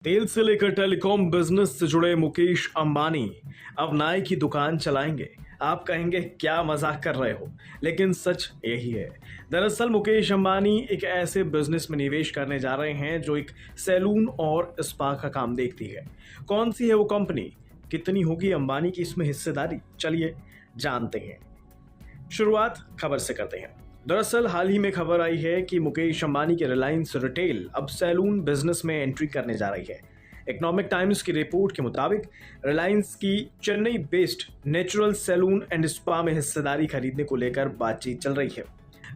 तेल से लेकर टेलीकॉम बिजनेस से जुड़े मुकेश अंबानी अब नाई की दुकान चलाएंगे। आप कहेंगे क्या मजाक कर रहे हो, लेकिन सच यही है। दरअसल मुकेश अंबानी एक ऐसे बिजनेस में निवेश करने जा रहे हैं जो एक सैलून और स्पा का काम देखती है। कौन सी है वो कंपनी, कितनी होगी अंबानी की इसमें हिस्सेदारी, चलिए जानते हैं। शुरुआत खबर से करते हैं। दरअसल हाल ही में खबर आई है कि मुकेश अंबानी की रिलायंस रिटेल अब सैलून बिजनेस में एंट्री करने जा रही है। इकोनॉमिक टाइम्स की रिपोर्ट के मुताबिक रिलायंस की Chennai based natural salon and spa में हिस्सेदारी खरीदने को लेकर बातचीत चल रही है।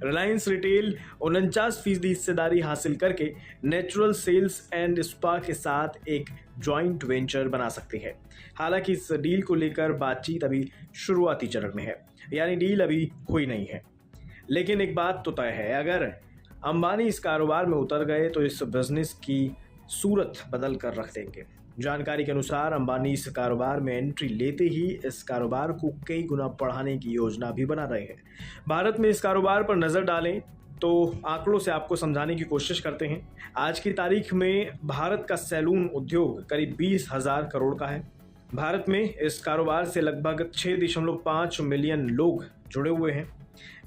रिलायंस रिटेल 49% हिस्सेदारी हासिल करके नेचुरल सेल्स एंड स्पा के साथ एक जॉइंट वेंचर बना सकती है। हालांकि इस डील को लेकर बातचीत अभी शुरुआती चरण में है, यानी डील अभी हुई नहीं है। लेकिन एक बात तो तय है, अगर अंबानी इस कारोबार में उतर गए तो इस बिजनेस की सूरत बदल कर रख देंगे। जानकारी के अनुसार अंबानी इस कारोबार में एंट्री लेते ही इस कारोबार को कई गुना बढ़ाने की योजना भी बना रहे हैं। भारत में इस कारोबार पर नजर डालें तो आंकड़ों से आपको समझाने की कोशिश करते हैं। आज की तारीख में भारत का सैलून उद्योग करीब 20,000 करोड़ का है। भारत में इस कारोबार से लगभग 6.5 मिलियन लोग जुड़े हुए हैं।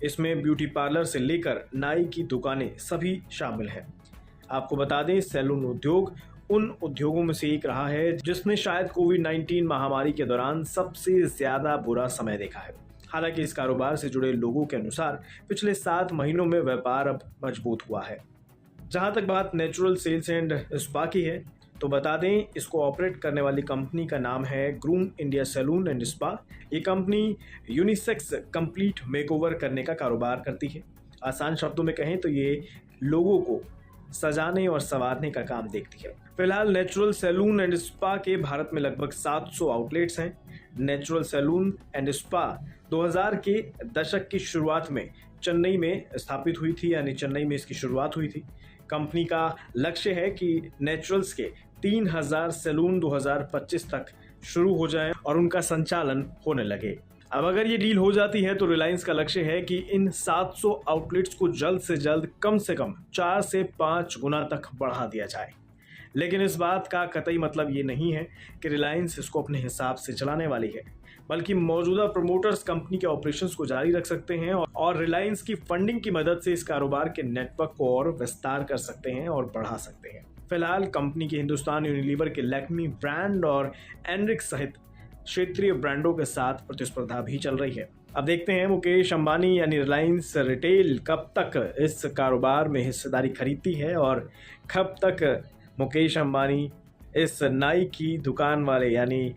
इसमें ब्यूटी पार्लर से लेकर नाई की दुकानें सभी शामिल हैं। आपको बता दें, सैलून उद्योग उन उद्योगों में से एक रहा है जिसने शायद कोविड-19 महामारी के दौरान सबसे ज्यादा बुरा समय देखा है। हालांकि इस कारोबार से जुड़े लोगों के अनुसार पिछले 7 महीनों में व्यापार अब मजबूत हुआ है। जहां तक बात नेचुरल सेल्स एंड स्पा की है तो बता दें, इसको ऑपरेट करने वाली कंपनी का नाम है groom India salon and spa. ये कंपनी यूनिसेक्स कंप्लीट मेकओवर करने का कारोबार करती है। आसान शब्दों में कहें तो ये लोगों को सजाने और संवारने का काम देखती है। फिलहाल नेचुरल सैलून एंड स्पा के भारत में लगभग 700 आउटलेट्स हैं। नेचुरल सैलून एंड स्पा 2000 के दशक की शुरुआत में चेन्नई में स्थापित हुई थी, यानी चेन्नई में इसकी शुरुआत हुई थी। कंपनी का लक्ष्य है कि नेचुरल्स के 3000 सैलून 2025 तक शुरू हो जाएं और उनका संचालन होने लगे। अब अगर ये डील हो जाती है तो रिलायंस का लक्ष्य है कि इन 700 आउटलेट्स को जल्द से कम 4 से 5 गुना तक बढ़ा दिया जाए। लेकिन इस बात का कतई मतलब ये नहीं है कि रिलायंस इसको अपने हिसाब से चलाने वाली है, बल्कि मौजूदा प्रमोटर्स कंपनी के ऑपरेशंस को जारी रख सकते हैं और रिलायंस की फंडिंग की मदद से इस कारोबार के नेटवर्क को और विस्तार कर सकते हैं और बढ़ा सकते हैं। फिलहाल कंपनी के हिंदुस्तान यूनिलीवर के लैक्मी ब्रांड और एनरिक सहित क्षेत्रीय ब्रांडों के साथ प्रतिस्पर्धा भी चल रही है। अब देखते हैं मुकेश अंबानी यानी रिलायंस रिटेल कब तक इस कारोबार में हिस्सेदारी खरीदती है और कब तक मुकेश अंबानी इस नाई की दुकान वाले यानी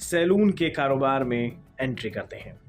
सैलून के कारोबार में एंट्री करते हैं।